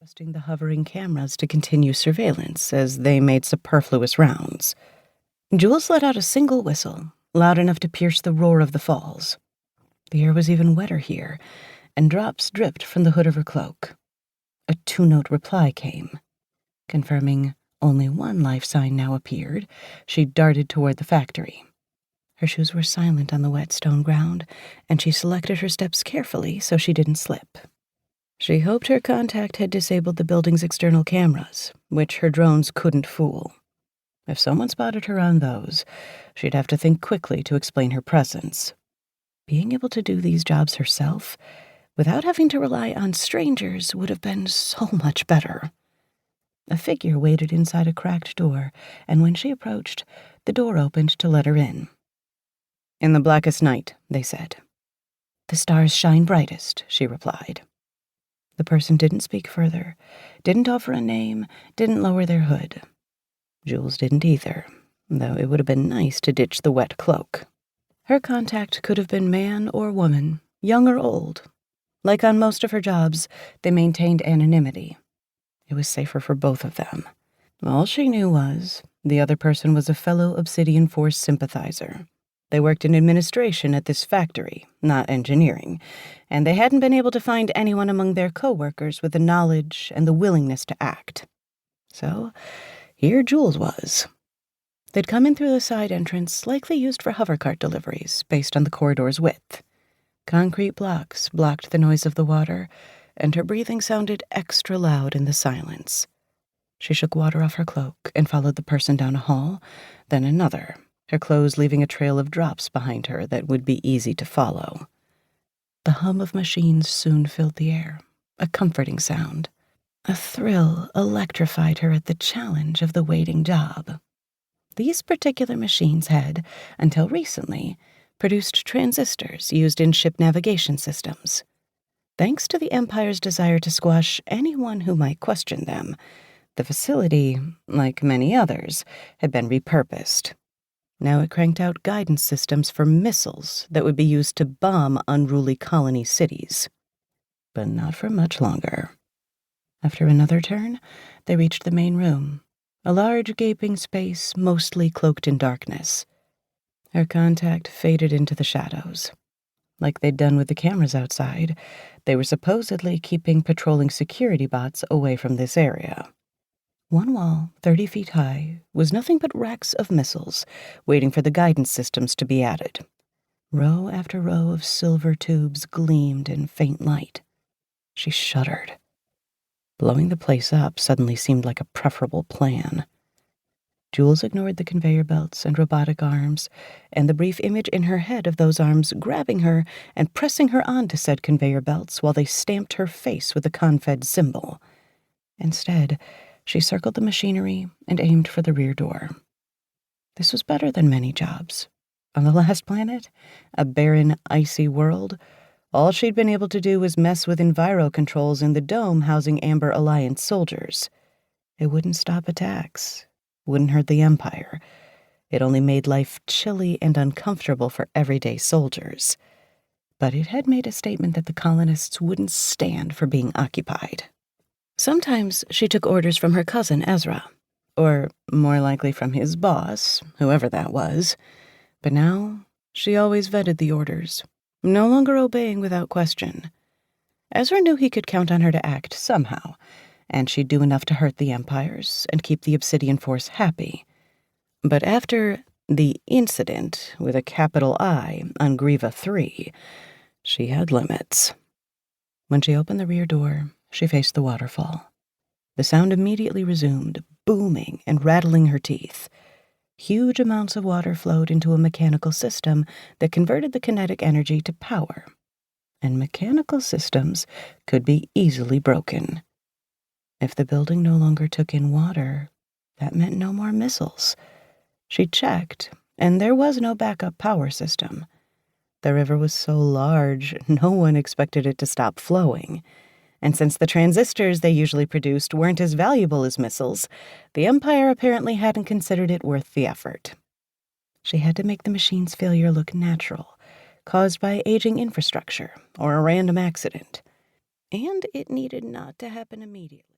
trusting the hovering cameras to continue surveillance as they made superfluous rounds. Jules let out a single whistle, loud enough to pierce the roar of the falls. The air was even wetter here, and drops dripped from the hood of her cloak. A two-note reply came. Confirming only one life sign now appeared, she darted toward the factory. Her shoes were silent on the wet stone ground, and she selected her steps carefully so she didn't slip. She hoped her contact had disabled the building's external cameras, which her drones couldn't fool. If someone spotted her on those, she'd have to think quickly to explain her presence. Being able to do these jobs herself, without having to rely on strangers, would have been so much better. A figure waited inside a cracked door, and when she approached, the door opened to let her in. "In the blackest night," they said. "The stars shine brightest," she replied. The person didn't speak further, didn't offer a name, didn't lower their hood. Jules didn't either, though it would have been nice to ditch the wet cloak. Her contact could have been man or woman, young or old. Like on most of her jobs, they maintained anonymity. It was safer for both of them. All she knew was the other person was a fellow Obsidian Force sympathizer. They worked in administration at this factory, not engineering, and they hadn't been able to find anyone among their co-workers with the knowledge and the willingness to act. So, here Jules was. They'd come in through the side entrance, likely used for hovercart deliveries, based on the corridor's width. Concrete blocks blocked the noise of the water, and her breathing sounded extra loud in the silence. She shook water off her cloak and followed the person down a hall, then another, her clothes leaving a trail of drops behind her that would be easy to follow. The hum of machines soon filled the air, a comforting sound. A thrill electrified her at the challenge of the waiting job. These particular machines had, until recently, produced transistors used in ship navigation systems. Thanks to the Empire's desire to squash anyone who might question them, the facility, like many others, had been repurposed. Now it cranked out guidance systems for missiles that would be used to bomb unruly colony cities. But not for much longer. After another turn, they reached the main room, a large gaping space mostly cloaked in darkness. Her contact faded into the shadows. Like they'd done with the cameras outside, they were supposedly keeping patrolling security bots away from this area. One wall, 30 feet high, was nothing but racks of missiles, waiting for the guidance systems to be added. Row after row of silver tubes gleamed in faint light. She shuddered. Blowing the place up suddenly seemed like a preferable plan. Jules ignored the conveyor belts and robotic arms, and the brief image in her head of those arms grabbing her and pressing her onto said conveyor belts while they stamped her face with the Confed symbol. Instead, she circled the machinery and aimed for the rear door. This was better than many jobs. On the last planet, a barren, icy world, all she'd been able to do was mess with enviro controls in the dome housing Amber Alliance soldiers. It wouldn't stop attacks, wouldn't hurt the Empire. It only made life chilly and uncomfortable for everyday soldiers. But it had made a statement that the colonists wouldn't stand for being occupied. Sometimes she took orders from her cousin Ezra, or more likely from his boss, whoever that was. But now, she always vetted the orders, no longer obeying without question. Ezra knew he could count on her to act somehow, and she'd do enough to hurt the Empires and keep the Obsidian Force happy. But after the incident with a capital I on Grieva 3, she had limits. When she opened the rear door, she faced the waterfall. The sound immediately resumed, booming and rattling her teeth. Huge amounts of water flowed into a mechanical system that converted the kinetic energy to power. And mechanical systems could be easily broken. If the building no longer took in water, that meant no more missiles. She checked, and there was no backup power system. The river was so large, no one expected it to stop flowing. And since the transistors they usually produced weren't as valuable as missiles, the Empire apparently hadn't considered it worth the effort. She had to make the machine's failure look natural, caused by aging infrastructure or a random accident. And it needed not to happen immediately.